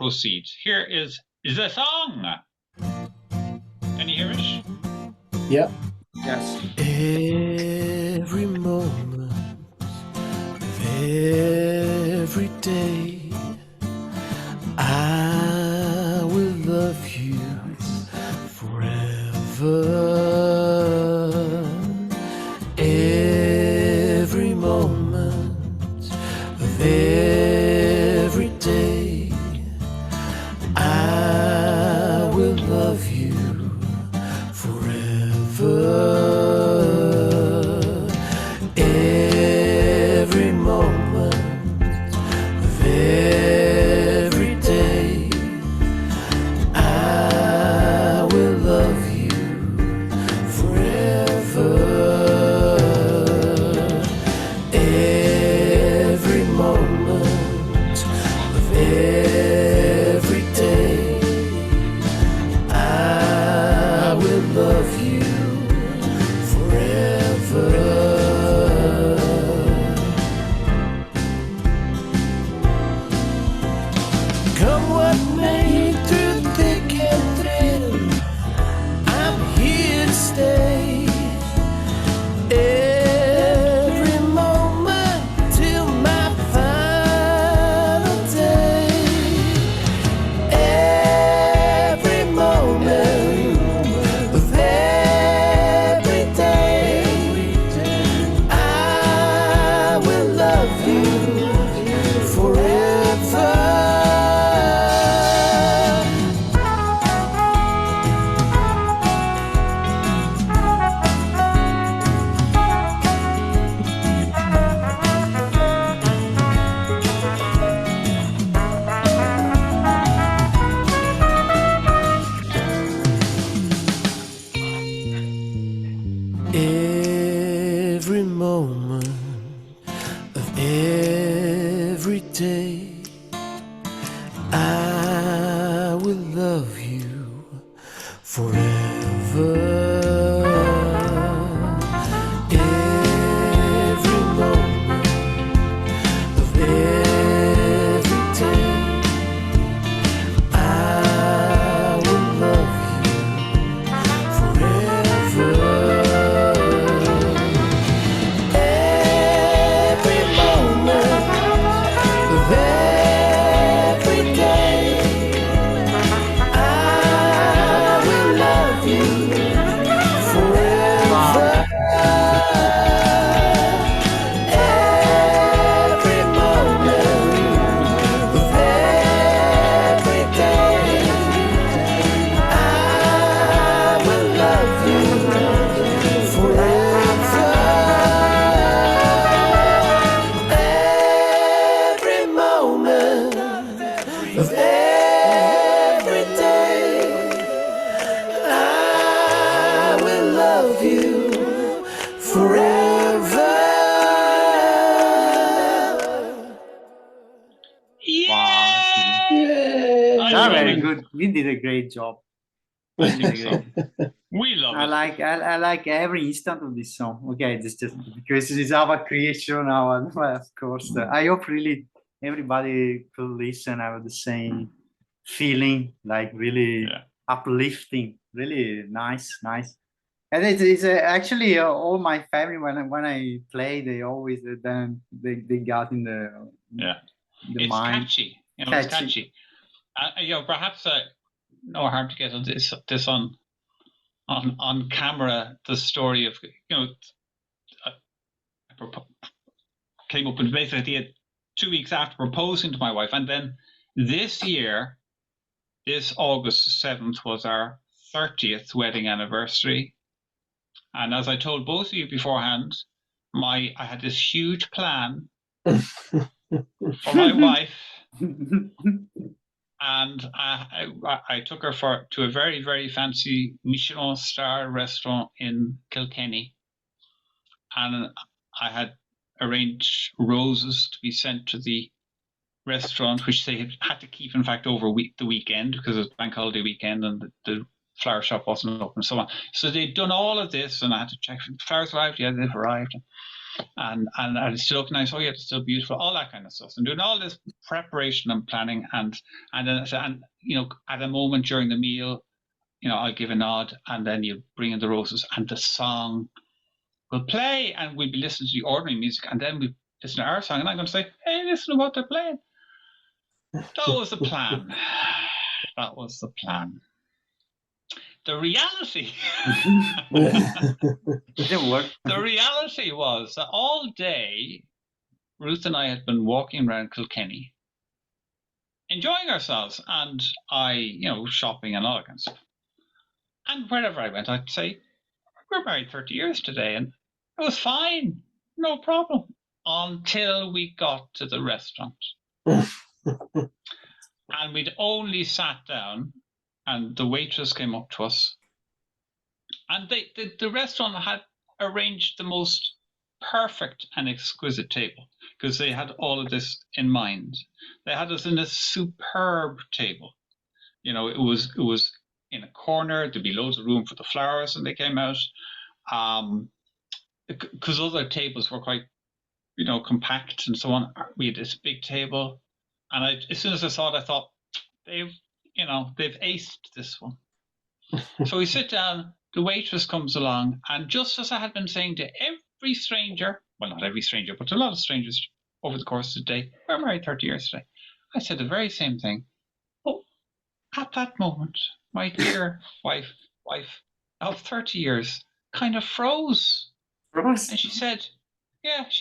proceed. Here is the song. Can you hear it? Yeah. Yes. Every moment of every day, I will love you forever. Every moment of every day, I will love you forever. Every moment of every day, I will love you forever. Every moment of every day, I will love you forever. Come what may, through thick and thin, I'm here to stay. Every moment till my final day. Every moment of every day, I will love you forever. Every moment of every day, I will love you forever. Every moment of every day, I will love you forever. Every moment of every day, I will love you forever. Every moment of every day, I will love you forever. Every moment of every day, I will love you forever. Yeah! Yay! I Ah, love very it. good. We did a great job. I think so. We love I it. like every instant of this song. Okay, this just because it's our creation, our of course. I hope really everybody could listen, have the same feeling, like really Yeah. uplifting, really nice. And it is actually all my family when I play, they always then they got in the It's mind. catchy. You know, it's catchy. You know, perhaps no harm to get on this on camera. The story of, you know, I came up with basically 2 weeks after proposing to my wife, and then this year, this August 7th was our 30th wedding anniversary. And as I told both of you beforehand, I had this huge plan for my wife, and I took her to a very, very fancy Michelin Star restaurant in Kilkenny, and I had arranged roses to be sent to the restaurant, which they had to keep, in fact, over the weekend because it was bank holiday weekend and the flower shop wasn't open and so on. So they'd done all of this, and I had to check if the flowers arrived. Yeah, they've arrived. and it still looked nice. Oh yeah, it's still beautiful. All that kind of stuff, and doing all this preparation and planning, and then at a moment during the meal, I'll give a nod, and then you bring in the roses, and the song will play, and we'll be listening to the ordinary music, and then we listen to our song, and I'm going to say, "Hey, listen to what they're playing." That was the plan. That was the plan. The reality. Didn't work. The reality was that all day, Ruth and I had been walking around Kilkenny, enjoying ourselves, and shopping and all that kind of stuff. And wherever I went, I'd say, "We're married 30 years today," and it was fine, no problem, until we got to the restaurant. And we'd only sat down, and the waitress came up to us, and the restaurant had arranged the most perfect and exquisite table, because they had all of this in mind. They had us in a superb table. It was in a corner. There'd be loads of room for the flowers when they came out, because other tables were quite, compact and so on. We had this big table, and as soon as I saw it, I thought, they've aced this one. So we sit down, the waitress comes along, and just as I had been saying to every stranger, well, not every stranger, but a lot of strangers over the course of the day, "We're married 30 years today," I said the very same thing. But at that moment, my dear wife of 30 years kind of froze. And she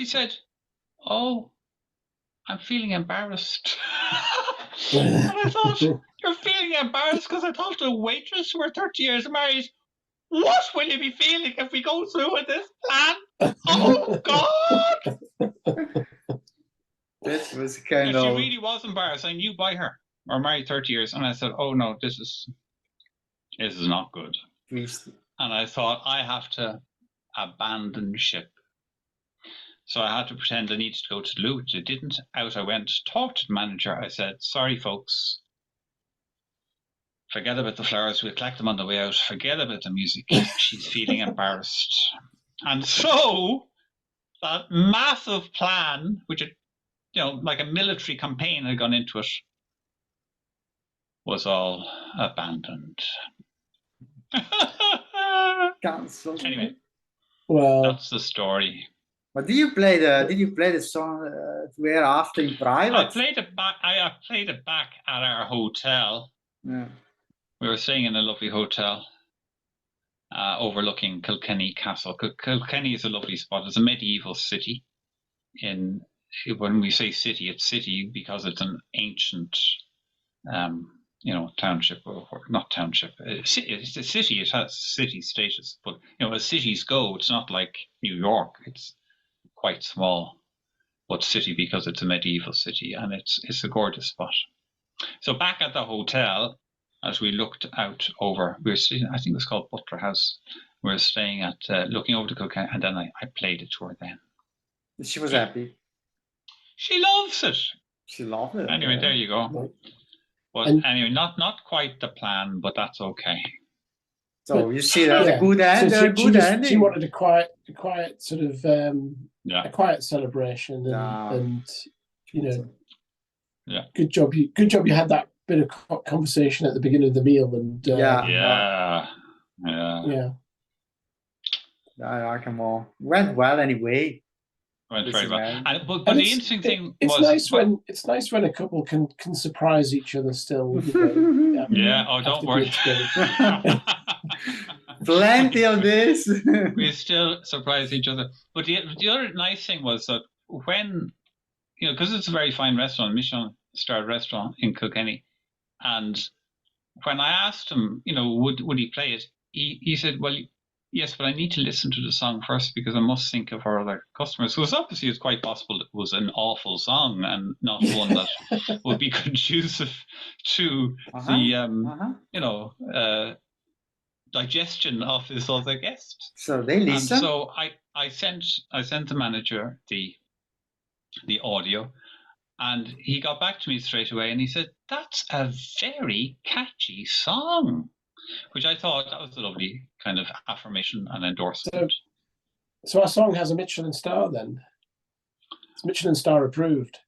said, "Oh, I'm feeling embarrassed." And I thought, "You're feeling embarrassed because I told the waitress we're 30 years married. What will you be feeling if we go through with this plan? Oh, God!" That was kind She of. really was embarrassed. I knew by her. We're married 30 years. And I said, "Oh, no, this is not good." Twist. And I thought, I have to abandon ship. So I had to pretend I needed to go to the loo, which I didn't. Out I went, talked to the manager. I said, "Sorry, folks. Forget about the flowers. We'll collect them on the way out. Forget about the music. She's feeling embarrassed." And so that massive plan, which had, like a military campaign had gone into it, was all abandoned. Cancelled. Anyway, Well, that's the story. But did you play the song where after in private? I played it back. I played it back at our hotel. Yeah. We were staying in a lovely hotel overlooking Kilkenny Castle. Kilkenny is a lovely spot. It's a medieval city. When we say city, it's city because it's an ancient, township, or not township. It's a city. It has city status, but as cities go, it's not like New York. It's quite small, but city because it's a medieval city, and it's a gorgeous spot. So back at the hotel, as we looked out over, we were sitting, I think it was called Butler House. We were staying at looking over the Kilkenny, and then I played it to her. Then She was happy. she loves it. She loved it. Anyway, yeah. there you go. But anyway, not quite the plan, but that's okay. So you see that a good end, so a good ending. she wanted a quiet sort of a quiet celebration, and Yeah. Good job you had that bit of conversation at the beginning of the meal, and Yeah. Come on. Went well anyway. Went very well. But and the interesting thing it's was it's nice when a couple can surprise each other still. Yeah. Oh, don't worry. Plenty of this. We still surprise each other. But the other nice thing was that when, because it's a very fine restaurant, Michelin Star restaurant in Kilkenny, and when I asked him, would he play it, he said, "Well, yes, but I need to listen to the song first because I must think of our other customers." Because obviously it's quite possible it was an awful song and not one that would be conducive to the digestion of his other guest. So they listen. And so I sent the manager the audio, and he got back to me straight away, and he said, "That's a very catchy song," which I thought that was a lovely kind of affirmation and endorsement. So our song has a Michelin star then. It's Michelin star approved.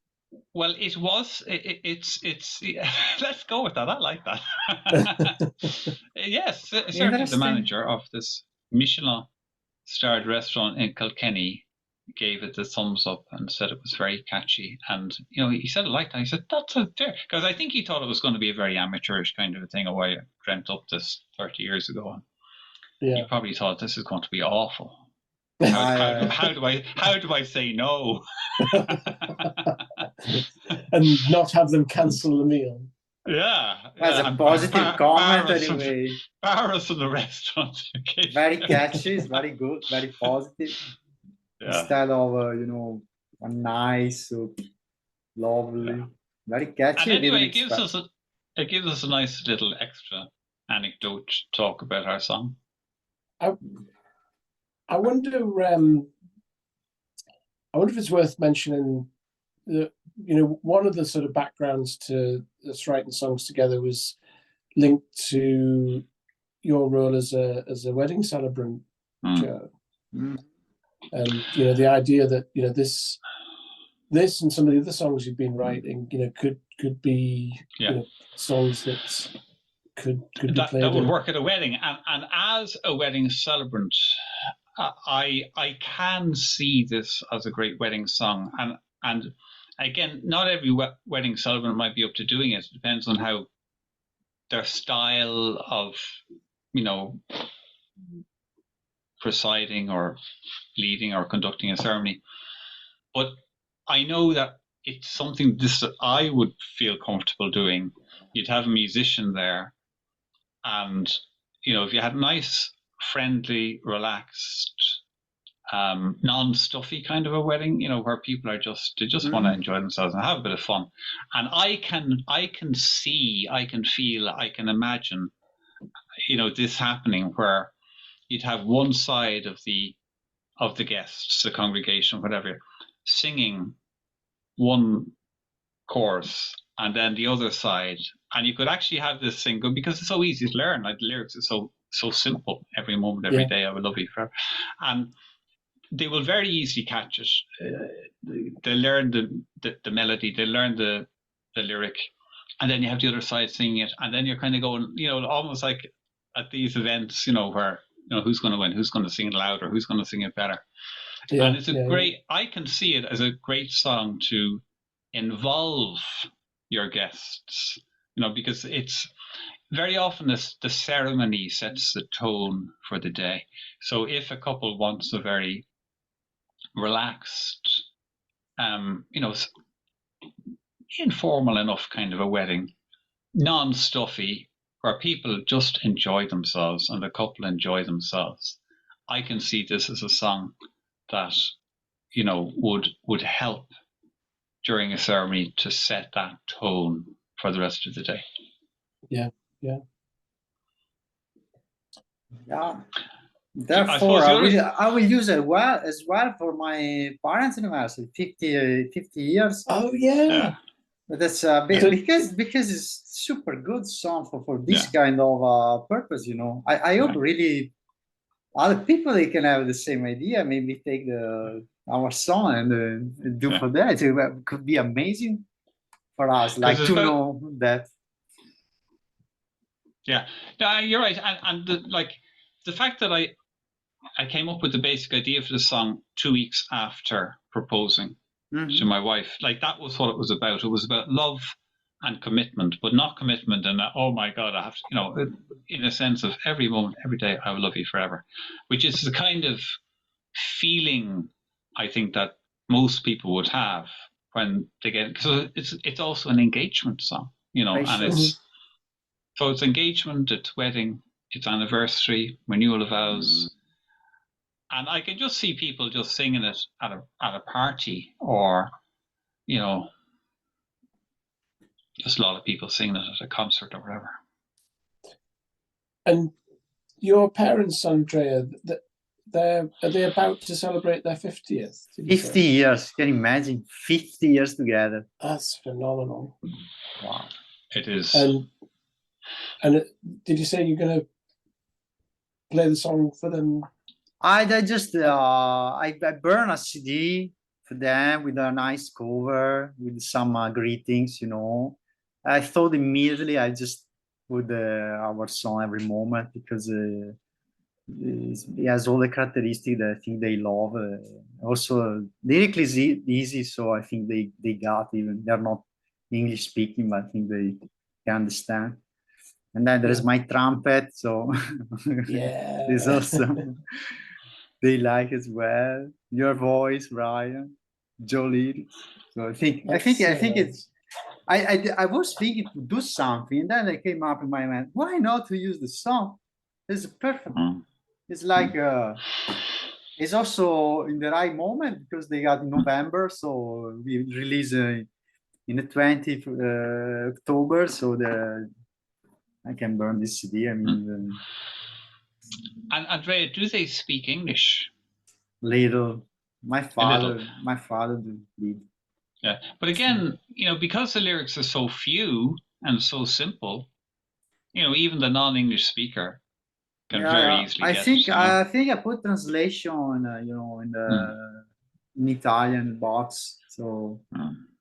Well, it was. It's. Let's go with that. I like that. Yes, certainly the manager of this Michelin starred restaurant in Kilkenny gave it the thumbs up and said it was very catchy. And he said it like that. He said that's a there, because I think he thought it was going to be a very amateurish kind of a thing. I dreamt up this 30 years ago. And he probably thought this is going to be awful. How do I say no? And not have them cancel the meal. Yeah. That's a positive comment anyway. Paris in the restaurant. Very catchy, it's very good, very positive. Yeah. Instead of a nice, lovely, very catchy. And anyway, it gives us a nice little extra anecdote to talk about our song. I wonder if it's worth mentioning that one of the sort of backgrounds to us writing songs together was linked to your role as a wedding celebrant, Joe. Mm. And the idea that this and some of the other songs you've been writing, could be songs that could be played. That would work at a wedding, and as a wedding celebrant, I can see this as a great wedding song, and again, not every wedding celebrant might be up to doing it. It depends on how their style of presiding or leading or conducting a ceremony. But I know that it's something that I would feel comfortable doing. You'd have a musician there, and if you had nice, friendly, relaxed, non-stuffy kind of a wedding, where people are just want to enjoy themselves and have a bit of fun. And I can see, I can feel, I can imagine, this happening where you'd have one side of the guests, the congregation, whatever, singing one chorus, and then the other side, and you could actually have this thing go, because it's so easy to learn. Like the lyrics are so simple. Every moment, every day, I will love you forever, and they will very easily catch it. They learn the melody, they learn the lyric, and then you have the other side singing it, and then you're kind of going, almost like at these events, where who's going to win, who's going to sing it louder, who's going to sing it better. Yeah, and it's I can see it as a great song to involve your guests, because it's very often the ceremony sets the tone for the day. So if a couple wants a very relaxed, informal enough kind of a wedding, non-stuffy, where people just enjoy themselves and the couple enjoy themselves, I can see this as a song that would help during a ceremony to set that tone for the rest of the day. Yeah. Therefore, I will use it as well for my parents' anniversary, 50 years. Oh yeah. That's because it's super good song for this kind of purpose. I hope really other people they can have the same idea. Maybe take our song and do for that. It could be amazing for us, like to know that. Yeah, you're right, and the fact that I came up with the basic idea for the song 2 weeks after proposing to my wife. Like, that was what it was about. It was about love and commitment, but not commitment and oh my God, I have to, in a sense of every moment, every day, I will love you forever, which is the kind of feeling I think that most people would have when they get it. So it's also an engagement song, and it's engagement, it's wedding, it's anniversary, renewal of vows. And I can just see people just singing it at a party, or, just a lot of people singing it at a concert or whatever. And your parents, Andrea, are they about to celebrate their 50th? 50 years. Can you imagine? 50 years together. That's phenomenal. Wow. It is. And did you say you're going to play the song for them I just I burn a CD for them with a nice cover with some greetings, you know. I thought immediately I just put our song every moment because it has all the characteristics that I think they love. Also, lyrically is easy, so I think they got even they're not English speaking, but I think they can understand. And then there's Yeah. my trumpet, so Yeah. it's awesome. They like as well your voice, Brian, Joe lyrics. So I think it's. I was thinking to do something, and then I came up in my mind, why not to use the song? It's perfect. Mm. It's like it's also in the right moment because they got in November, so we release in the 20th October, so I can burn this CD. I mean, And Andrea, do they speak English? little. My little. father did. Yeah, but again, you know, because the lyrics are so few and so simple, you know, even the non-English speaker can very easily I get think it. You know? I think I put translation, you know, in Italian box, so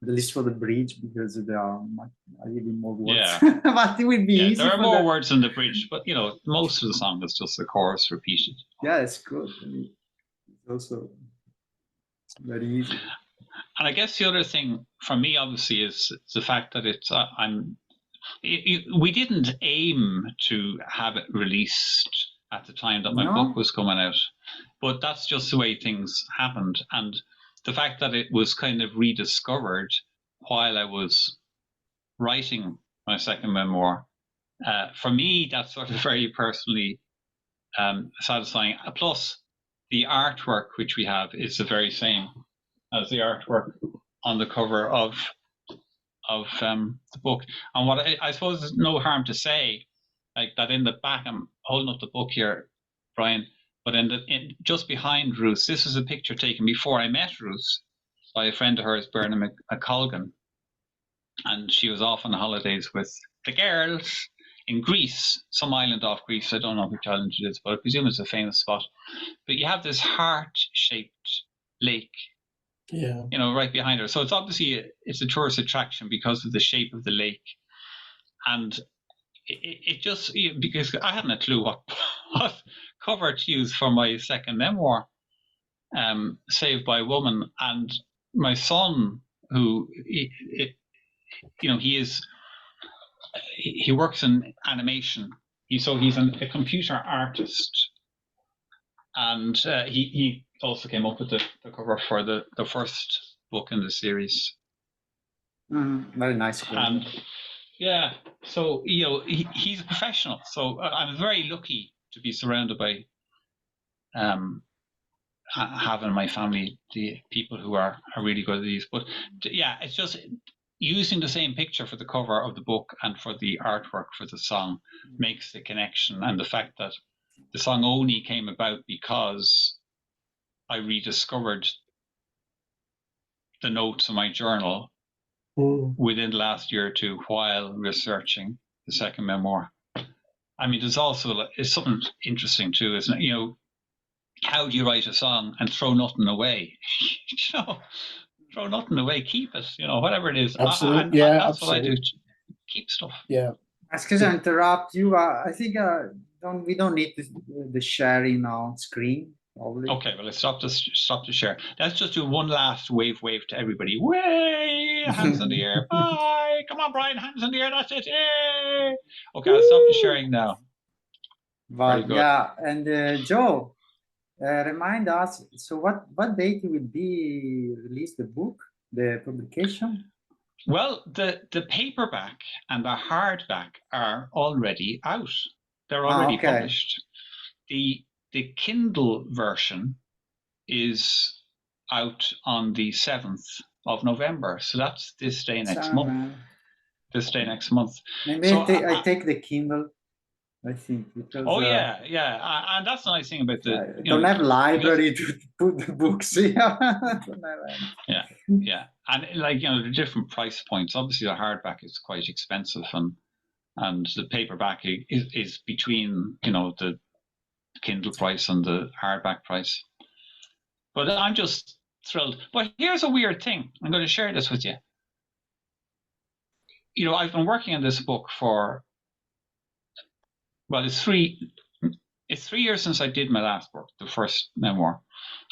at least for the bridge because there are a little bit more words. Yeah. But it would be Yeah, easy there are for more words in the bridge, but you know, most of the song is just the chorus repeated. Yeah, it's good. I mean, it's also very easy. And I guess the other thing for me, obviously, is the fact that it's we didn't aim to have it released at the time that my book was coming out, but that's just the way things happened. And the fact that it was kind of rediscovered while I was writing my second memoir, for me, that's sort of very personally satisfying. Plus, the artwork which we have is the very same as the artwork on the cover of the book. And what I suppose there's no harm to say, like that in the back, I'm holding up the book here, Brian, but just behind Ruth, this was a picture taken before I met Ruth by a friend of hers, Berna McColgan, and she was off on holidays with the girls in Greece, some island off Greece. I don't know which island it is, but I presume it's a famous spot. But you have this heart-shaped lake, Yeah. you know, right behind her. So it's obviously it's a tourist attraction because of the shape of the lake, and it just, because I hadn't a clue what cover to use for my second memoir, Saved by a Woman, and my son, who he works in animation. He's a computer artist, and he also came up with the cover for the first book in the series. Very nice. And yeah, so you know, he's a professional. So I'm very lucky to be surrounded by having in my family the people who are really good at these. But yeah, it's just using the same picture for the cover of the book and for the artwork for the song makes the connection. And the fact that the song only came about because I rediscovered the notes in my journal within the last year or two while researching the second memoir. I mean, there's also something interesting too, isn't it? You know, how do you write a song and throw nothing away? You know, throw nothing away, keep it. You know, whatever it is. Absolutely, that's absolutely. what I do. Keep stuff. Yeah. Excuse me, I interrupt you. I think we don't need the sharing on screen. Probably. Okay, well, let's stop the share. Let's just do one last wave to everybody. Way, hands in the air. Bye. Come on, Brian, hands in the air. That's it. Yay. Okay, I'll stop the sharing now. But yeah, and Joe, remind us. So, what date will be released the book, the publication? Well, the paperback and the hardback are already out. They're already published. The Kindle version is out on the 7th of November. So that's this day next month. This day next month. Maybe so I take the Kindle, I think. Because, yeah. And that's the nice thing about the... don't have library to put the books. Yeah. And like, you know, the different price points. Obviously, the hardback is quite expensive, and the paperback is between, you know, the Kindle price and the hardback price. But I'm just thrilled. But here's a weird thing. I'm going to share this with you. You know, I've been working on this book for, well, it's 3 years since I did my last book, the first memoir.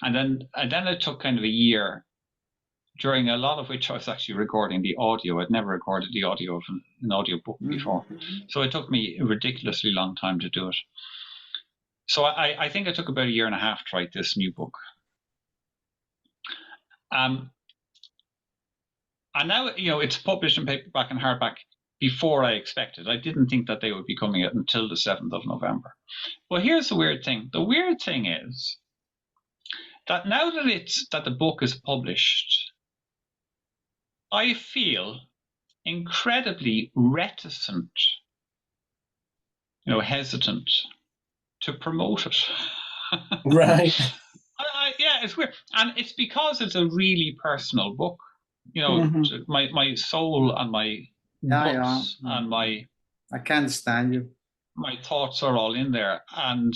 And then it took kind of a year, during a lot of which I was actually recording the audio. I'd never recorded the audio of an audio book before. So it took me a ridiculously long time to do it. So I think it took about a year and a half to write this new book. And now, you know, it's published in paperback and hardback before I expected. I didn't think that they would be coming out until the 7th of November. But here's the weird thing. The weird thing is that now that the book is published, I feel incredibly reticent, hesitant to promote it. Right. Yeah, it's weird. And it's because it's a really personal book. My soul and my books and I can understand you. My thoughts are all in there. And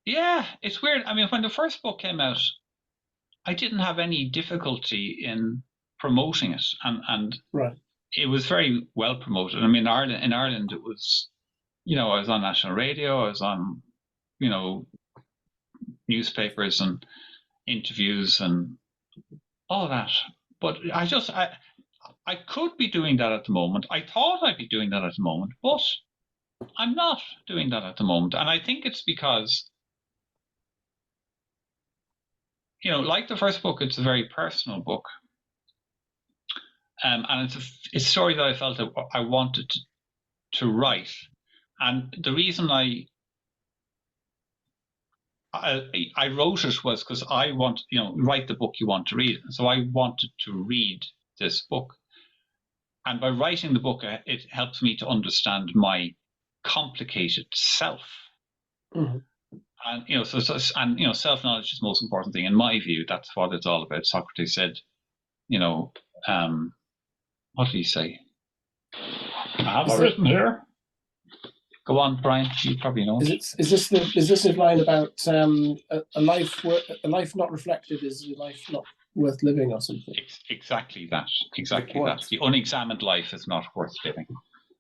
yeah, it's weird. I mean, when the first book came out, I didn't have any difficulty in promoting it. And right. It was very well promoted. I mean, in Ireland, it was, I was on national radio, I was on, newspapers and interviews and all that. But I could be doing that at the moment. I thought I'd be doing that at the moment, but I'm not doing that at the moment. And I think it's because, like the first book, it's a very personal book. And it's a story that I felt that I wanted to write. And the reason I wrote it was because I want, write the book you want to read. So I wanted to read this book. And by writing the book, it helps me to understand my complicated self. Mm-hmm. And, self-knowledge is the most important thing. In my view, that's what it's all about. Socrates said, what did he say? I have it written here. Go on, Brian. You probably know. Is this the line about a life not reflected is a life not worth living or something? Exactly that. Exactly that. The unexamined life is not worth living.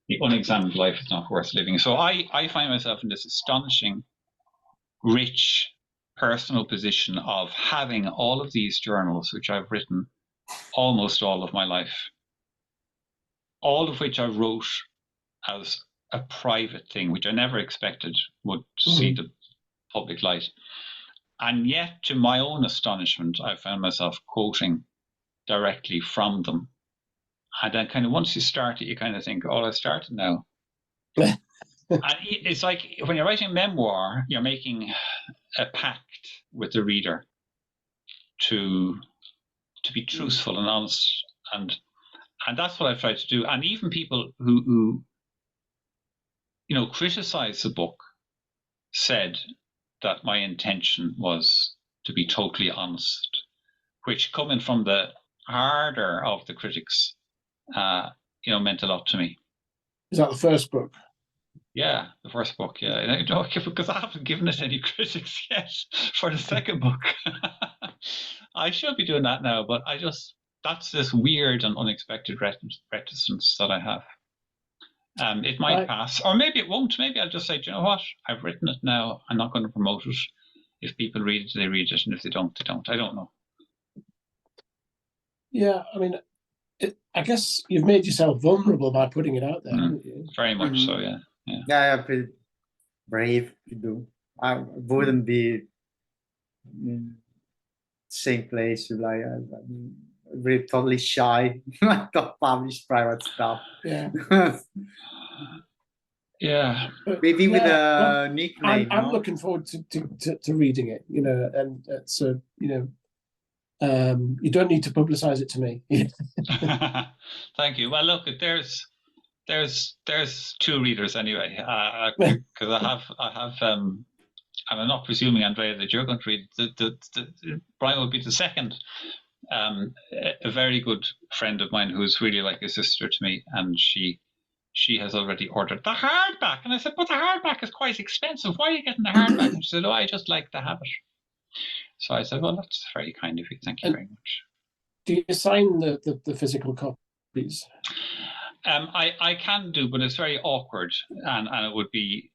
The unexamined life is not worth living. So I find myself in this astonishing, rich, personal position of having all of these journals, which I've written almost all of my life, all of which I wrote as a private thing, which I never expected would see the public light. And yet, to my own astonishment, I found myself quoting directly from them. And then kind of once you start it, you kind of think, oh, I started now. And it's like when you're writing a memoir, you're making a pact with the reader to be truthful and honest. And that's what I've tried to do. And even people who criticized the book said that my intention was to be totally honest, which, coming from the harder of the critics, meant a lot to me. Is that the first book? Yeah, the first book, yeah. Because I haven't given it any critics yet for the second book. I should be doing that now, but that's this weird and unexpected reticence that I have. It might pass, or maybe it won't. Maybe I'll just say, do you know what? I've written it now. I'm not going to promote it. If people read it, they read it, and if they don't, they don't. I don't know. Yeah, I mean, I guess you've made yourself vulnerable by putting it out there. Haven't you? Very much so, yeah. Yeah, pretty brave to do. I wouldn't be in same place. Like I'm really totally shy. I don't publish private stuff. Yeah. Yeah. Maybe with a nickname. I'm looking forward to reading it. And so you don't need to publicize it to me. Thank you. Well, look, there's 2 readers anyway, because I have and I'm not presuming, Andrea, that you're going to read. Brian will be the second. A very good friend of mine who's really like a sister to me, and she she has already ordered the hardback. And I said, but the hardback is quite expensive. Why are you getting the hardback? And she said, oh, I just like to have it. So I said, well, that's very kind of you. Thank you very much. Do you sign the physical copies? I can do, but it's very awkward, and it would be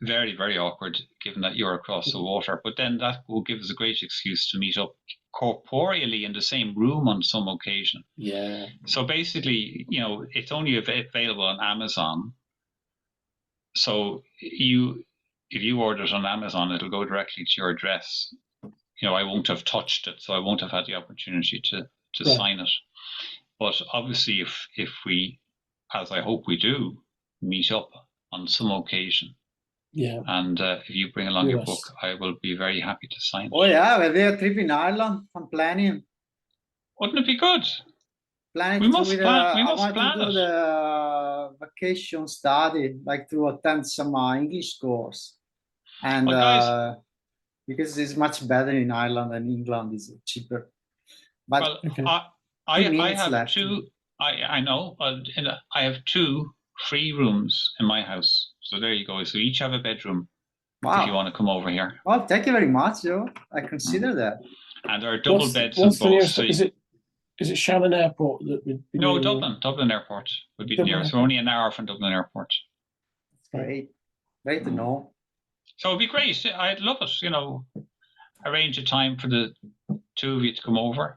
very, very awkward given that you're across the water. But then that will give us a great excuse to meet up corporeally in the same room on some occasion. Yeah. So basically, it's only available on Amazon. So if you order it on Amazon, it'll go directly to your address. I won't have touched it, so I won't have had the opportunity to Right. sign it. But obviously, if we, as I hope we do, meet up on some occasion, Yeah. and if you bring along We your must. book, I will be very happy to sign it. Oh yeah, we'll do a trip in Ireland. I'm planning. Wouldn't it be good? Planning We to must do plan- we I must want plan to do it. the vacation study, like to attend some English course, and Well, guys- because it's much better in Ireland and England is cheaper. But Well, Okay. I 2 minutes have left. two. I know. I have 2 free rooms in my house. So there you go. So each have a bedroom if you wow. want to come over here. Well, thank you very much, Joe. I consider that. And there are double What's beds in what's the both. nearest? So Is it Shannon Airport that would be? no, near you? Dublin Airport would be the Dublin nearest. We're only an hour from Dublin Airport. Great. Great to know. So it'd be great. I'd love it. Arrange a time for the 2 of you to come over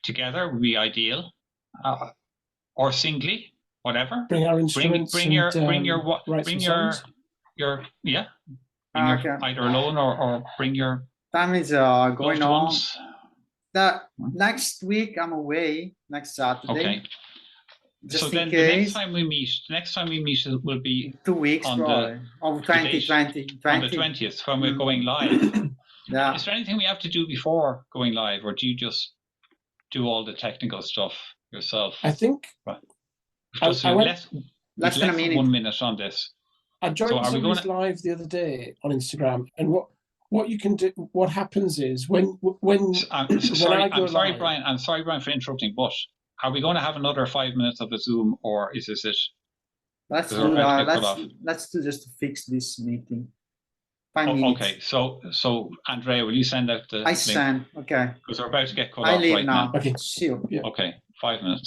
together would be ideal, or singly, whatever. Bring our instruments. Bring your write some songs. Okay. Either alone or bring your Time is going loved on. ones. That next week I'm away. Next Saturday. Okay. Just So in then the next case. time we meet will be 2 weeks on the- probably. Of the date, 2020. on the 20th when we're going live. Yeah. Is there anything we have to do before going live, or do you just do all the technical stuff yourself? I think Just I went- Less than a minute. 1 minute on this. I joined So are we somebody's gonna- live the other day on Instagram, and what you can do, what happens is when I'm sorry, I go live- Brian. I'm sorry, Brian, for interrupting. But are we going to have another 5 minutes of a Zoom, or is this it? Let's Is do there a cut off? let's do just to fix this meeting. 5 minutes. Okay. So Andrea, will you send out the I link? send. Okay. Because we're about to get cut I off leave right now. now. Okay. See you. Yeah. Okay, 5 minutes.